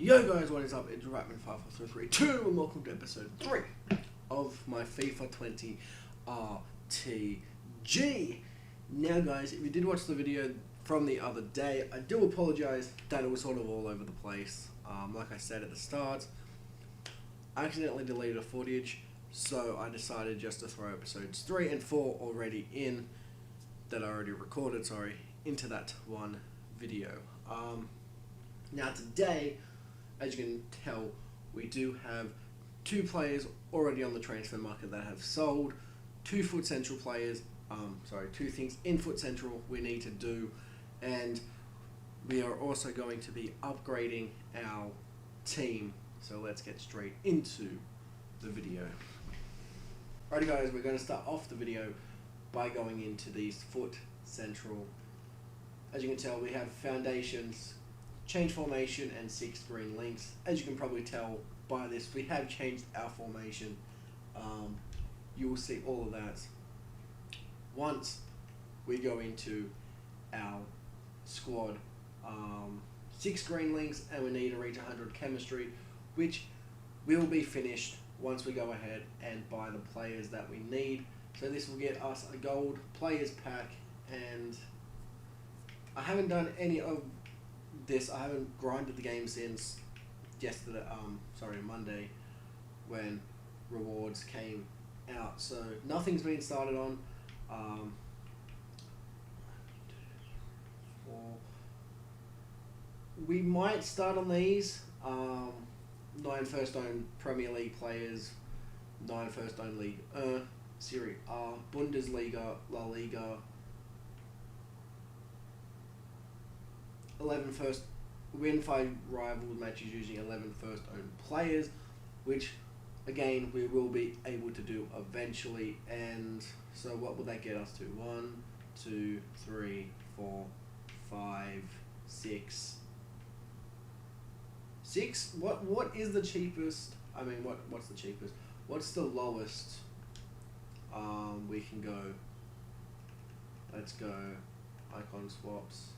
Yo guys, what is up? It's Ratven 54332 and welcome to episode 3 of my FIFA 20 RTG. Now guys, if you did watch the video from the other day, I do apologise that it was sort of all over the place. Like I said at the start, I accidentally deleted a footage, so I decided just to throw episodes 3 and 4 already in, that I already recorded, into that one video. Now today, as you can tell, we do have 2 players already on the transfer market that have sold, 2 Foot Central players, 2 things in Foot Central we need to do, and we are also going to be upgrading our team. So let's get straight into the video. Alrighty guys, we're going to start off the video by going into these Foot Central. As you can tell, we have foundations, change formation, and 6 green links. As you can probably tell by this, we have changed our formation. You will see all of that once we go into our squad. 6 green links, and we need to reach 100 chemistry, which will be finished once we go ahead and buy the players that we need. So this will get us a gold players pack, and I haven't done any of this. I haven't grinded the game since yesterday, Monday, when rewards came out. So nothing's been started on. We might start on these 9 first own Premier League players, 9 first own League Serie A, Bundesliga, La Liga, 11 first win 5 rival matches using 11 first own players, which again we will be able to do eventually. And so what will that get us to? 1, 2, 3, 4, 5, 6. What is the cheapest? I mean, what's the cheapest? What's the lowest? We can go. Let's go. Icon swaps.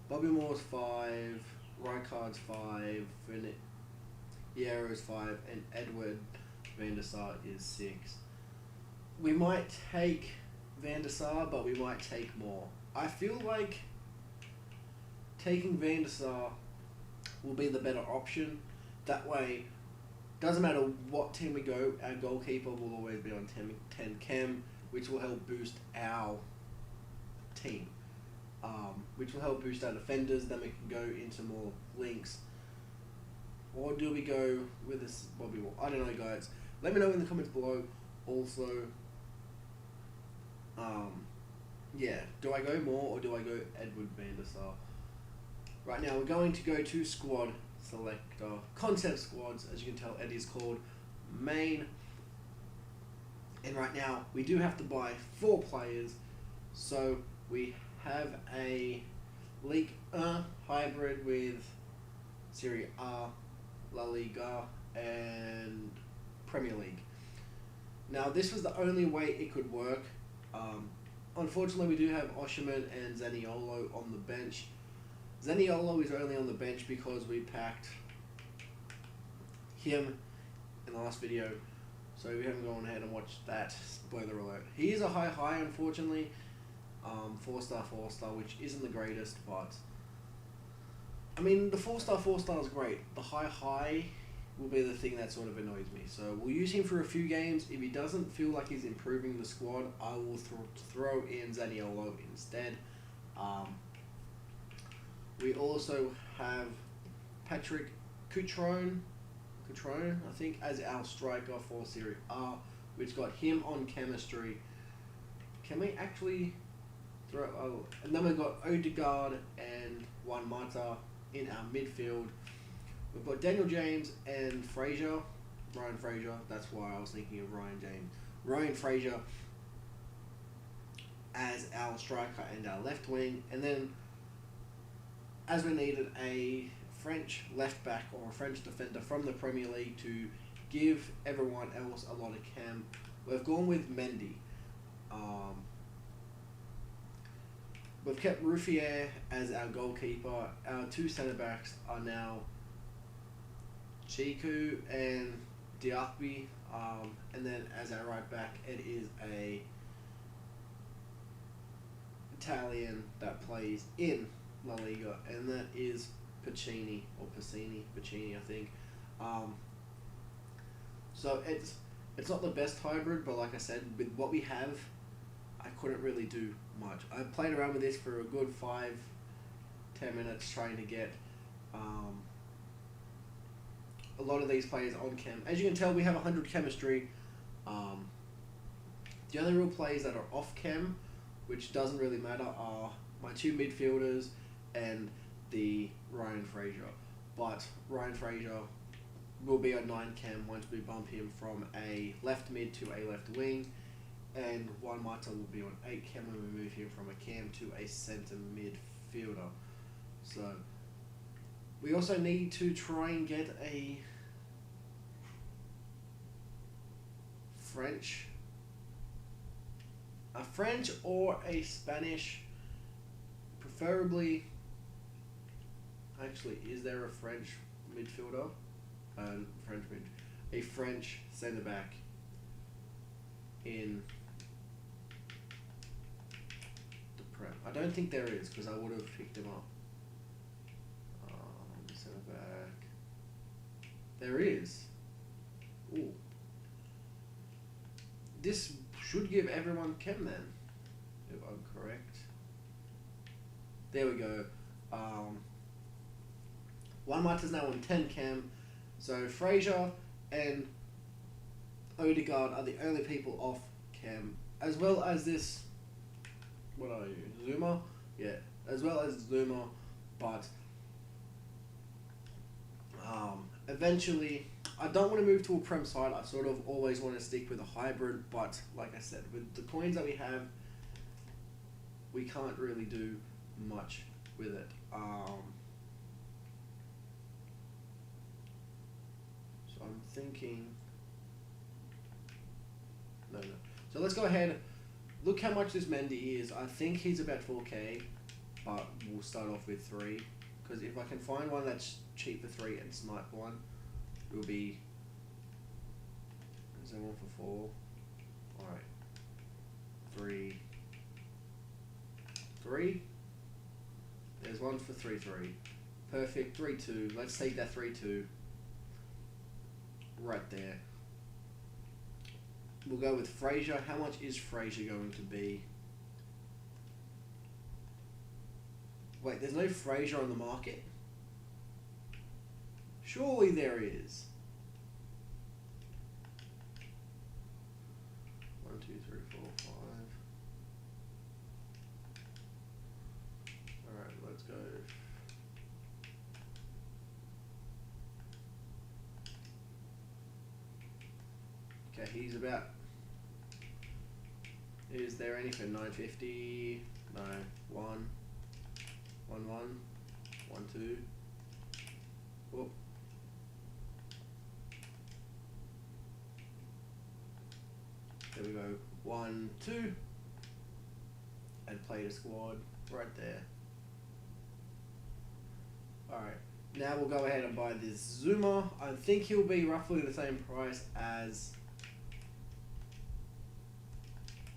Bobby Moore's 5, Rijkaard's 5, Hierro's 5, and Edward van der Sar is 6. We might take van der Sar, but we might take more. I feel like taking van der Sar will be the better option. That way, doesn't matter what team we go, our goalkeeper will always be on 10 chem, which will help boost our team. Which will help boost our defenders. Then we can go into more links. Or do we go with this Bobby Moore? I don't know, guys. Let me know in the comments below. Also, yeah, do I go more or do I go Edward van der Sar? Right now, we're going to go to squad selector, concept squads. As you can tell, Eddie's called main. And right now, we do have to buy 4 players. So we have a League hybrid with Serie A, La Liga, and Premier League. Now, this was the only way it could work. Unfortunately, we do have Osherman and Zaniolo on the bench. Zaniolo is only on the bench because we packed him in the last video, so we haven't gone ahead and watched that. Spoiler alert. He is a high, unfortunately. 4-star, which isn't the greatest, but I mean, the 4-star is great. The high will be the thing that sort of annoys me. So we'll use him for a few games. If he doesn't feel like he's improving the squad, I will throw in Zaniolo instead. We also have Patrick Cutrone, I think, as our striker for Serie A, which got him on chemistry. Can we actually throw? Oh, and then we've got Odegaard and Juan Mata in our midfield. We've got Daniel James and Ryan Fraser. That's why I was thinking of Ryan Fraser as our striker and our left wing. And then, as we needed a French left back or a French defender from the Premier League to give everyone else a lot of chem, we've gone with Mendy. We've kept Ruffier as our goalkeeper. Our 2 centre backs are now Chiku and Diakbi, and then as our right back, it is a Italian that plays in La Liga, and that is Pacini, I think. Um, so it's not the best hybrid, but like I said, with what we have, I couldn't really do much. I played around with this for a good 5-10 minutes trying to get a lot of these players on chem. As you can tell, we have 100 chemistry. The only real players that are off chem, which doesn't really matter, are my two midfielders and the Ryan Fraser. But Ryan Fraser will be a 9 chem once we bump him from a left mid to a left wing, and Juan Mata will be on 8 chem when we move him from a cam to a centre midfielder. So we also need to try and get a French or a Spanish, preferably. Actually, is there a French midfielder? A French centre back in the Prem. I don't think there is, because I would have picked him up. Centre back. There is. Ooh. This should give everyone chem then, if I'm correct. There we go. Juan Mata's now on 10 chem, so Fraser and Odegaard are the only people off chem, as well as this. What are you, Zuma? Yeah, as well as Zuma, but eventually, I don't want to move to a Prem side. I sort of always want to stick with a hybrid, but like I said, with the coins that we have, we can't really do much with it. So I'm thinking, no. So let's go ahead. Look how much this Mendy is. I think he's about 4k, but we'll start off with 3. Because if I can find one that's cheap for 3 and snipe one, it will be. Is there one for 4? Alright. 3. 3? There's one for 3-3. Perfect. 3-2. Let's take that 3-2. Right there. We'll go with Fraser. How much is Fraser going to be? Wait, there's no Fraser on the market? Surely there is. 1, 2, 3, 4, 5. Alright, let's go. Okay, he's about. Is there any for 950? No. 1. 1, 1. 1, 2. Whoop. There we go. 1, 2. And play the squad right there. Alright. Now we'll go ahead and buy this Zuma. I think he'll be roughly the same price as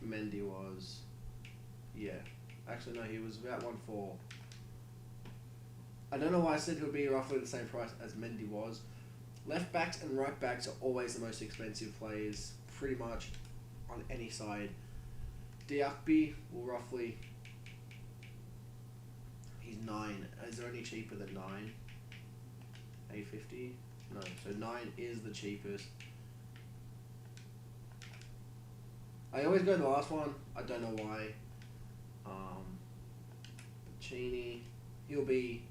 Mendy was. Yeah. Actually, no, he was about 1.4. I don't know why I said he'll be roughly the same price as Mendy was. Left backs and right backs are always the most expensive players, pretty much on any side. Diakbi will roughly. He's 9. Is there any cheaper than 9? 850? No. So 9 is the cheapest. I always go to the last one. I don't know why. Pacini. He'll be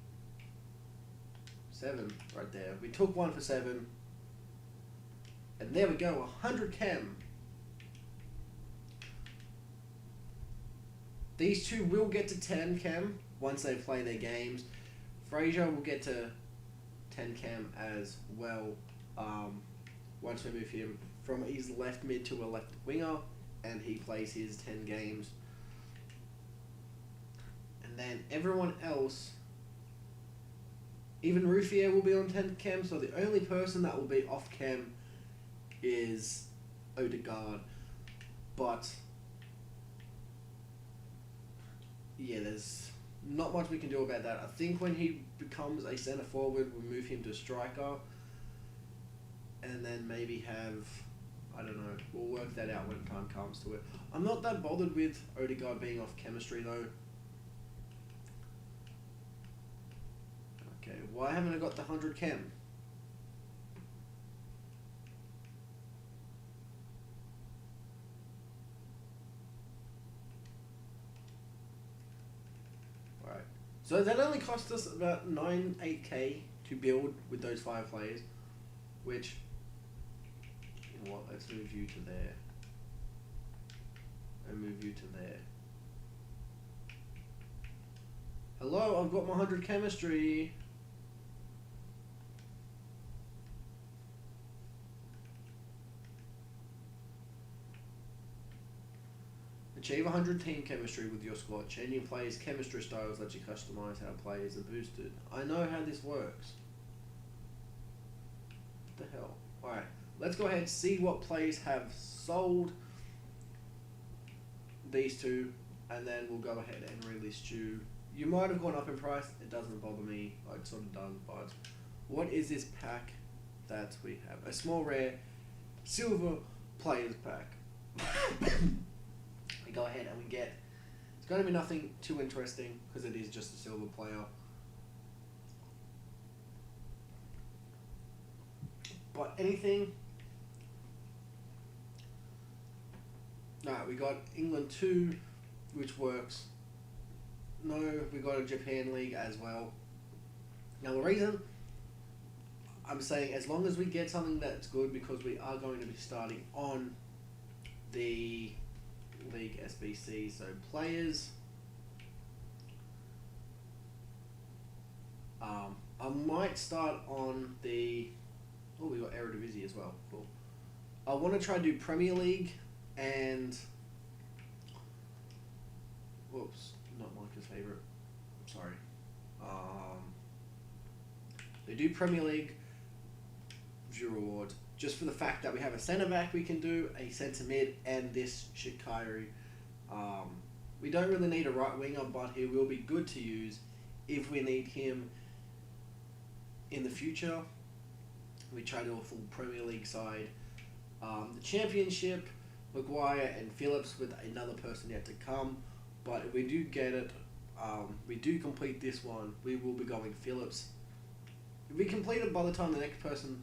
7 right there. We took one for 7. And there we go. 100 chem. These two will get to 10 chem once they play their games. Fraser will get to 10 chem as well once we move him from his left mid to a left winger and he plays his 10 games. And then everyone else Even Ruffier will be on 10th chem, so the only person that will be off chem is Odegaard. But yeah, there's not much we can do about that. I think when he becomes a centre forward, we'll move him to striker, and then maybe have, I don't know, we'll work that out when time comes to it. I'm not that bothered with Odegaard being off chemistry though. Okay, why haven't I got the 100 chem? Alright, so that only cost us about 8k to build with those 5 players, which, you know what, let's move you to there. And move you to there. Hello, I've got my 100 chemistry. Achieve 100 team chemistry with your squad. Changing players' chemistry styles lets you customize how players are boosted. I know how this works. What the hell? Alright, let's go ahead and see what players have sold. These two, and then we'll go ahead and relist you. You might have gone up in price. It doesn't bother me. It sort of does, but what is this pack that we have? A small rare silver players pack. We go ahead and we get, it's going to be nothing too interesting because it is just a silver player. But anything. Alright, we got England 2, which works. No, we got a Japan League as well. Now the reason I'm saying, as long as we get something that's good, because we are going to be starting on the League SBC, so players. I might start on the, oh, we got Eredivisie as well, cool. I want to try to do Premier League and, whoops, not Micah's favourite, I'm sorry. They do Premier League view rewards, just for the fact that we have a centre back we can do, a centre mid, and this Shikari. We don't really need a right winger, but he will be good to use if we need him in the future. We try to do a full Premier League side. The Championship, Maguire and Phillips with another person yet to come. But if we do get it, we do complete this one, we will be going Phillips. If we complete it by the time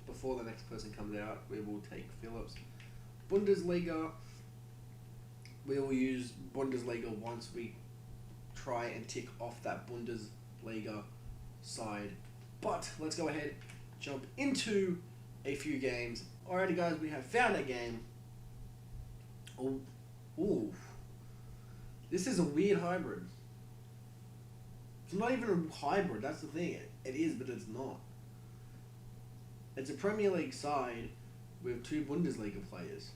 before the next person comes out, we will take Phillips. Bundesliga, we will use Bundesliga once we try and tick off that Bundesliga side. But let's go ahead, jump into a few games. Alrighty guys, we have found a game. Oh, ooh. This is a weird hybrid. It's not even a hybrid, that's the thing. It is, but it's not. It's a Premier League side with 2 Bundesliga players.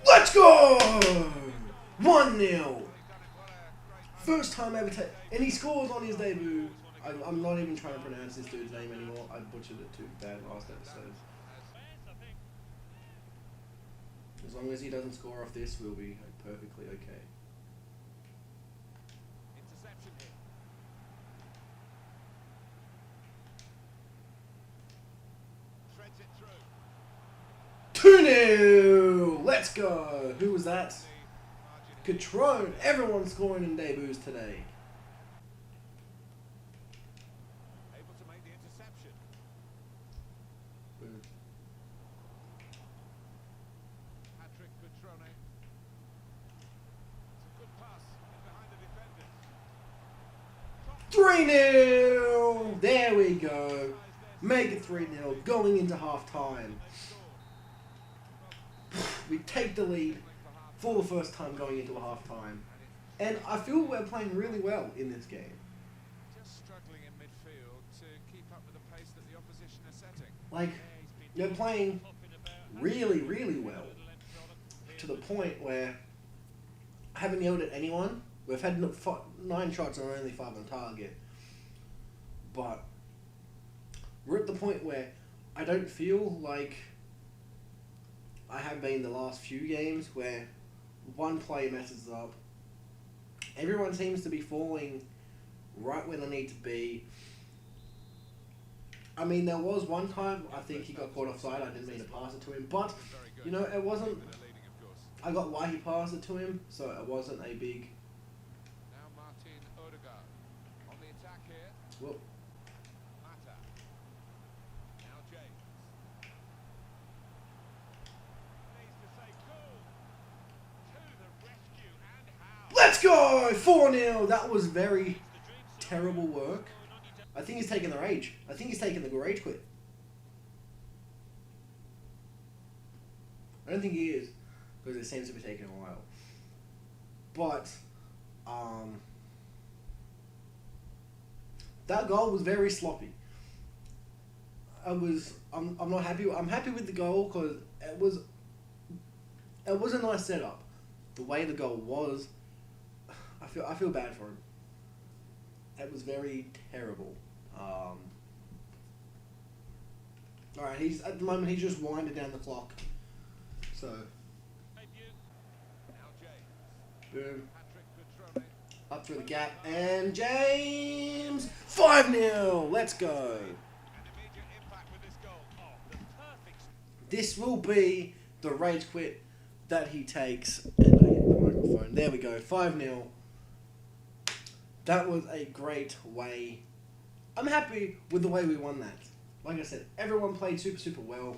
Let's go! 1-0. First time ever and he scores on his debut. I'm not even trying to pronounce this dude's name anymore. I butchered it too bad last episode. As long as he doesn't score off this, we'll be perfectly okay. Interception here. 2-0. Let's go. Who was that? Catrone. Everyone's scoring in debuts today. Able to make the interception. Patrick Catrone. It's a good pass in behind the defenders. 3-0. There we go. Make it 3-0 going into half time. We take the lead for the first time going into a half time. And I feel we're playing really well in this game. Just struggling in midfield to keep up with the pace that the opposition are setting. Like, they're playing really, really well. To the point where I haven't yelled at anyone. We've had 9 shots and only 5 on target. But we're at the point where I don't feel like I have been the last few games where one player messes up. Everyone seems to be falling right where they need to be. I mean, there was one time I think he got caught offside. I didn't mean to pass it to him, but you know, it wasn't. I got why he passed it to him, so it wasn't a big. Now Martin Odegaard on the attack here. Well, Mata. Now James. Needs to say cool. To the rescue and how. let's go 4-0. That was very terrible work. I think he's taking the rage. I think he's taking the rage quit. I don't think he is, because it seems to be taking a while. But that goal was very sloppy. I'm not happy. I'm happy with the goal because it was a nice setup. The way the goal was, I feel bad for him. It was very terrible. Alright, at the moment he's just winding down the clock. So Now James. boom, Patrick Petrone. up through the gap, and James 5-0. Let's go. An immediate impact with this goal. Oh, the perfect. This will be the rage quit that he takes. And I hit the microphone. There we go. 5-0. That was a great way. I'm happy with the way we won that. Like I said, everyone played super well.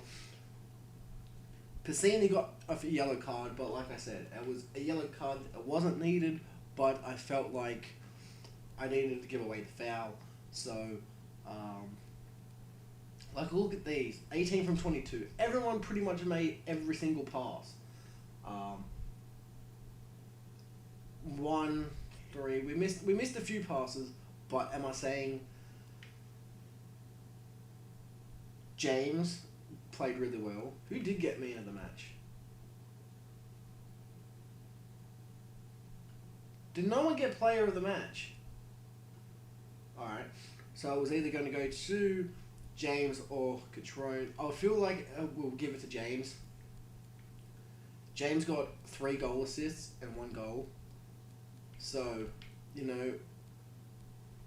Piscini got a yellow card, but like I said, it was a yellow card. It wasn't needed, but I felt like I needed to give away the foul. So, like, look at these. 18 from 22. Everyone pretty much made every single pass. 1, 3. We missed a few passes, but am I saying James played really well? Who did get me in the match? Did no one get player of the match? Alright, so I was either going to go to James or Catrone. I feel like we'll give it to James. James got 3 goal assists and 1 goal. So, you know,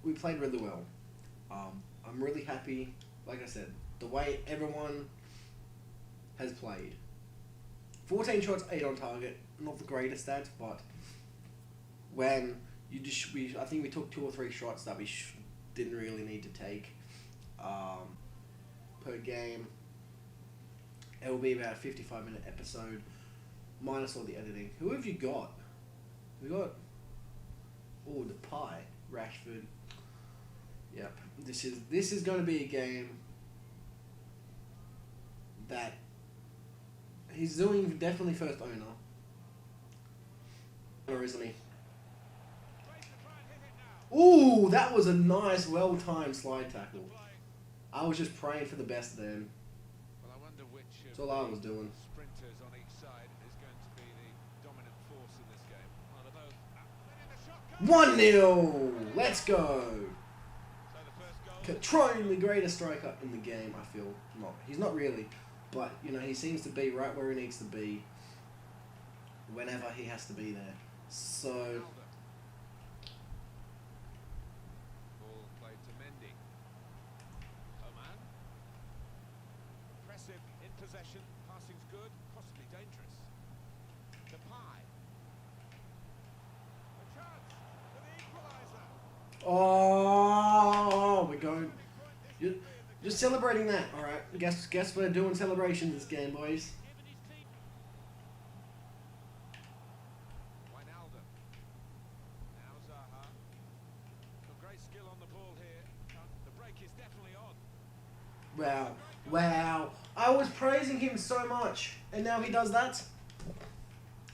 we played really well. I'm really happy, like I said, the way everyone has played. 14 shots, 8 on target. Not the greatest stats, but when I think we took 2 or 3 shots that we didn't really need to take per game. It will be about a 55-minute episode, minus all the editing. Who have you got? We got the pie, Rashford. Yep, this is going to be a game that he's doing definitely first owner. Or isn't he? Ooh, that was a nice, well-timed slide tackle. I was just praying for the best then. Well, I wonder which That's all I was doing. sprinters on each side is going to be the dominant force in this game. Well, they're both letting the shot go. 1-0. Let's go. So the first goal. Catrone, the greatest striker in the game, I feel. Not. He's not really. But, you know, he seems to be right where he needs to be whenever he has to be there. So, Ball played to Mendy. Oman. Impressive in possession. Passing's good, possibly dangerous. Depay. A chance for the equaliser. oh, we're going. Just celebrating that, all right. Guess we're doing celebrations this game, boys. Wijnaldum. Now Zaha. Some great skill on the ball here. The break is definitely on. Wow. I was praising him so much, and now he does that.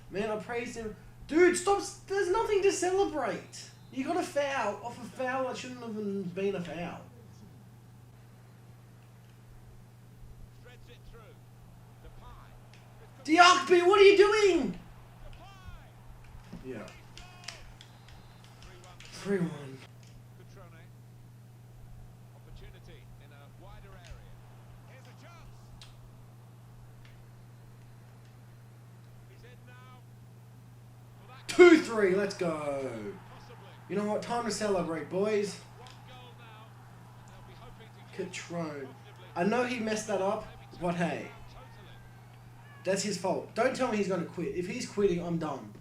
Man, I praised him Dude, stop. There's nothing to celebrate. You got a foul off a foul that shouldn't have been a foul. Diakby, what are you doing? Yeah. 3-1. Opportunity in a wider area. Here's a chance. He's in now. 2-3, let's go. You know what? Time to celebrate, boys. Catrone. I know he messed that up, but hey. That's his fault. Don't tell me he's going to quit. If he's quitting, I'm done.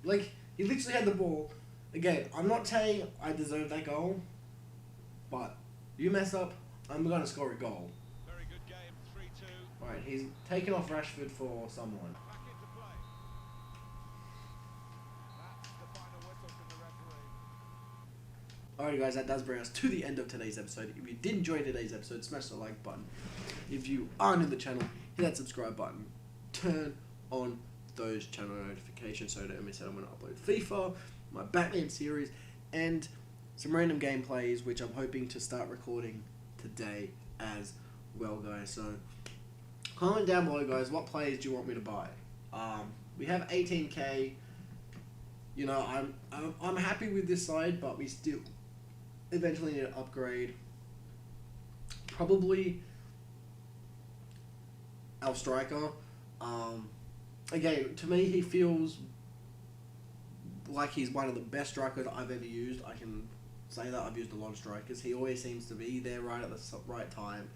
Like, he literally had the ball. Again, I'm not saying I deserve that goal, but you mess up, I'm going to score a goal. Very good game, 3-2. Alright, he's taken off Rashford for someone. Back into play. That's the final whistle from the referee. Alright guys, that does bring us to the end of today's episode. If you did enjoy today's episode, smash the like button. If you are new to the channel, hit that subscribe button. Turn on those channel notifications so you don't miss out when I upload FIFA, my Batman series, and some random gameplays, which I'm hoping to start recording today as well, guys. So comment down below, guys, what players do you want me to buy? We have 18k. You know, I'm happy with this side, but we still eventually need to upgrade. Probably our striker. Again, to me, he feels like he's one of the best strikers I've ever used. I can say that. I've used a lot of strikers. He always seems to be there right at the right time.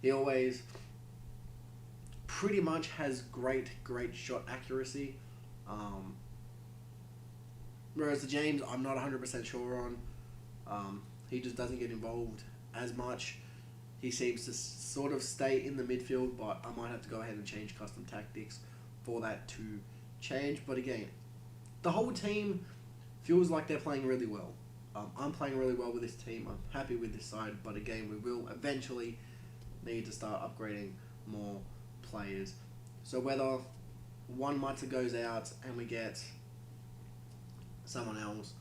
He always pretty much has great shot accuracy. Whereas the James, I'm not 100% sure on. He just doesn't get involved as much. He seems to sort of stay in the midfield, but I might have to go ahead and change custom tactics for that to change. But again, the whole team feels like they're playing really well. I'm playing really well with this team. I'm happy with this side, but again, we will eventually need to start upgrading more players. So whether one Mata goes out and we get someone else,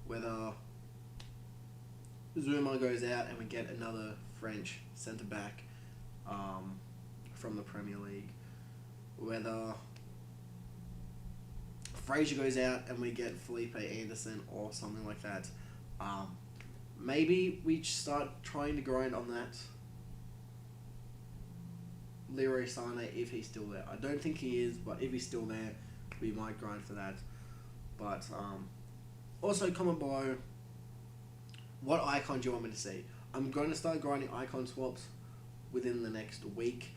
whether Zuma goes out and we get another French centre-back from the Premier League, whether Fraser goes out and we get Felipe Anderson or something like that, maybe we start trying to grind on that Leroy Sané if he's still there. I don't think he is, but if he's still there, we might grind for that. But also comment below what icon do you want me to see. I'm going to start grinding icon swaps within the next week,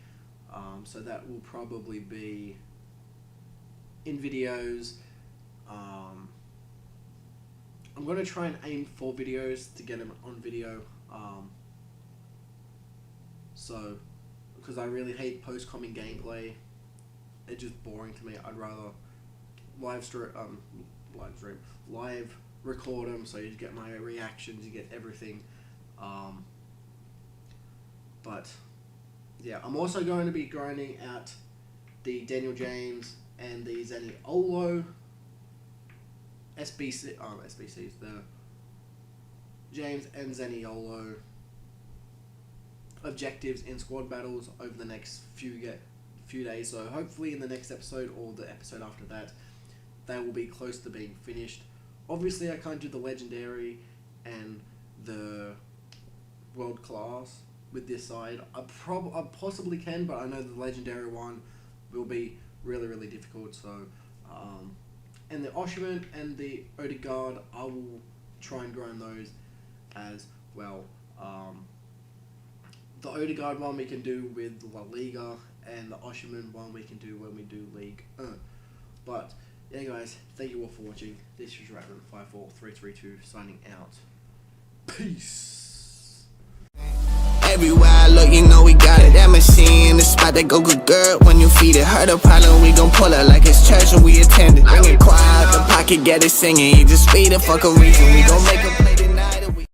so that will probably be in videos. I'm going to try and aim for videos to get them on video, so because I really hate post-comming gameplay. It's just boring to me. I'd rather live record them, so you get my reactions, you get everything. But yeah, I'm also going to be grinding out the Daniel James and the Zaniolo SBCs, the James and Zaniolo objectives in squad battles over the next few days. So hopefully in the next episode or the episode after that, they will be close to being finished. Obviously, I can't do the legendary and the world class with this side. I possibly can, but I know the legendary one will be really difficult. So, and the Osherman and the Odegaard, I will try and grind those as well. The Odegaard one we can do with La Liga, and the Osherman one we can do when we do League 1. But yeah, guys, thank you all for watching. This is Ratven54332 signing out. Peace. Everywhere I look, you know we got it. That machine, the spot that go good, girl. When you feed it, her the problem, we gon' pull her like it's church when we attend it. Bring it quiet, the pocket, get it singing. You just be the fuck a reason. We gon' make a